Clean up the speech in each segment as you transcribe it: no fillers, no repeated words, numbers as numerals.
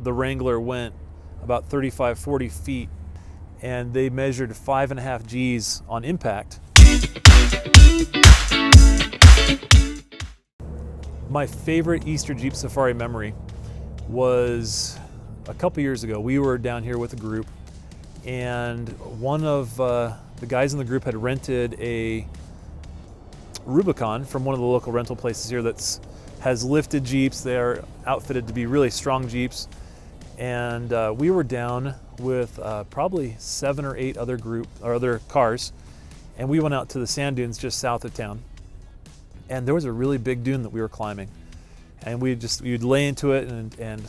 the Wrangler went about 35, 40 feet, and they measured 5.5 Gs on impact. My favorite Easter Jeep Safari memory was a couple years ago. We were down here with a group, and one of the guys in the group had rented a Rubicon from one of the local rental places here that has lifted Jeeps. They are outfitted to be really strong Jeeps. And we were down with probably 7 or 8 other cars, and we went out to the sand dunes just south of town. And there was a really big dune that we were climbing, and you'd lay into it and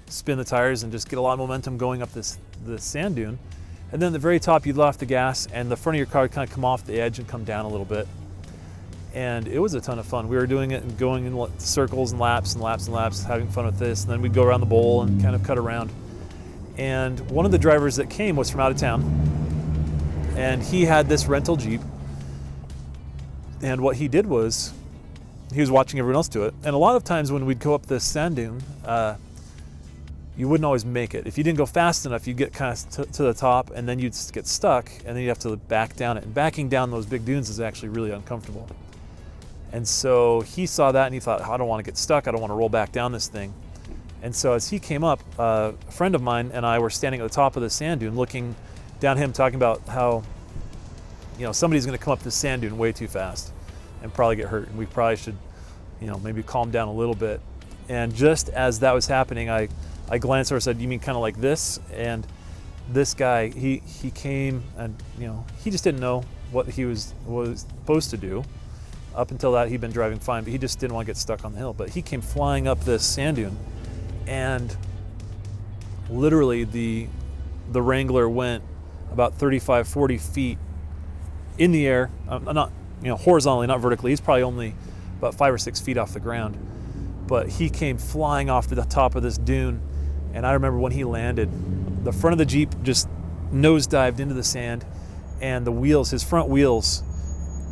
spin the tires and just get a lot of momentum going up this sand dune. And then at the very top, you'd let off the gas, and the front of your car would kind of come off the edge and come down a little bit. And it was a ton of fun. We were doing it and going in circles and laps and laps and laps, having fun with this. And then we'd go around the bowl and kind of cut around. And one of the drivers that came was from out of town, and he had this rental Jeep. And what he did was he was watching everyone else do it. And a lot of times when we'd go up this sand dune, you wouldn't always make it. If you didn't go fast enough, you'd get kind of to the top, and then you'd get stuck, and then you'd have to back down it. And backing down those big dunes is actually really uncomfortable. And so he saw that and he thought, I don't want to get stuck. I don't want to roll back down this thing. And so as he came up, a friend of mine and I were standing at the top of the sand dune looking down him, talking about how, somebody's going to come up this sand dune way too fast and probably get hurt. And we probably should, maybe calm down a little bit. And just as that was happening, I glanced over and said, you mean kind of like this? And this guy, he came and, he just didn't know what he was supposed to do. Up until that, he'd been driving fine, but he just didn't want to get stuck on the hill. But he came flying up this sand dune, and literally the Wrangler went about 35, 40 feet in the air, not horizontally, not vertically. He's probably only about 5 or 6 feet off the ground. But he came flying off to the top of this dune, and I remember when he landed, the front of the Jeep just nosedived into the sand, and his front wheels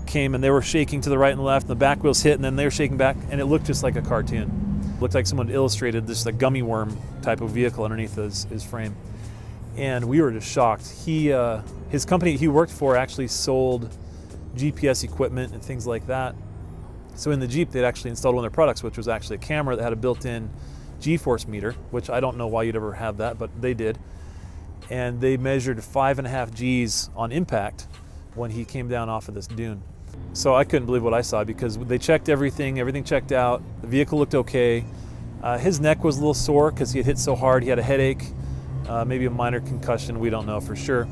came and they were shaking to the right and the left, and the back wheels hit, and then they were shaking back, and it looked just like a cartoon. It looked like someone illustrated this like gummy worm type of vehicle underneath his frame. And we were just shocked. His company he worked for actually sold GPS equipment and things like that. So in the Jeep, they'd actually installed one of their products, which was actually a camera that had a built-in G-force meter, which I don't know why you'd ever have that, but they did. And they measured 5.5 Gs on impact when he came down off of this dune. So I couldn't believe what I saw, because they checked everything checked out. The vehicle looked okay. His neck was a little sore because he had hit so hard. He had a headache, maybe a minor concussion, we don't know for sure.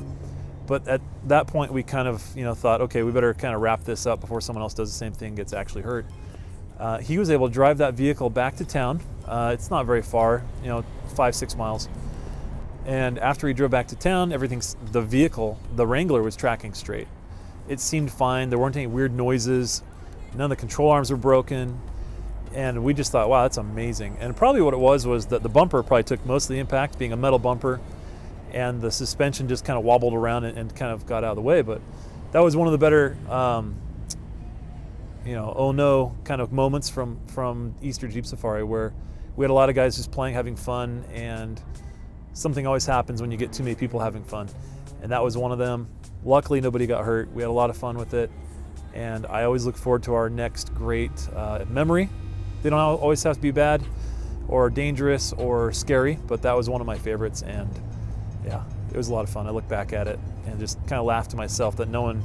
But at that point we kind of thought, okay, we better kind of wrap this up before someone else does the same thing and gets actually hurt. He was able to drive that vehicle back to town. It's not very far, 5-6 miles. And after he drove back to town, the Wrangler was tracking straight. It seemed fine. There weren't any weird noises. None of the control arms were broken. And we just thought, wow, that's amazing. And probably what it was that the bumper probably took most of the impact, being a metal bumper, and the suspension just kind of wobbled around and kind of got out of the way. But that was one of the better, oh no kind of moments from Easter Jeep Safari, where we had a lot of guys just playing, having fun, and something always happens when you get too many people having fun. And that was one of them. Luckily, nobody got hurt. We had a lot of fun with it. And I always look forward to our next great memory. They don't always have to be bad or dangerous or scary, but that was one of my favorites. And yeah, it was a lot of fun. I look back at it and just kind of laugh to myself that no one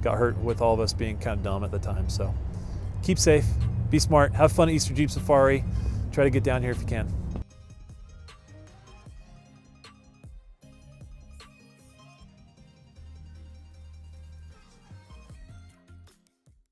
got hurt, with all of us being kind of dumb at the time. So keep safe, be smart, have fun at Easter Jeep Safari. Try to get down here if you can.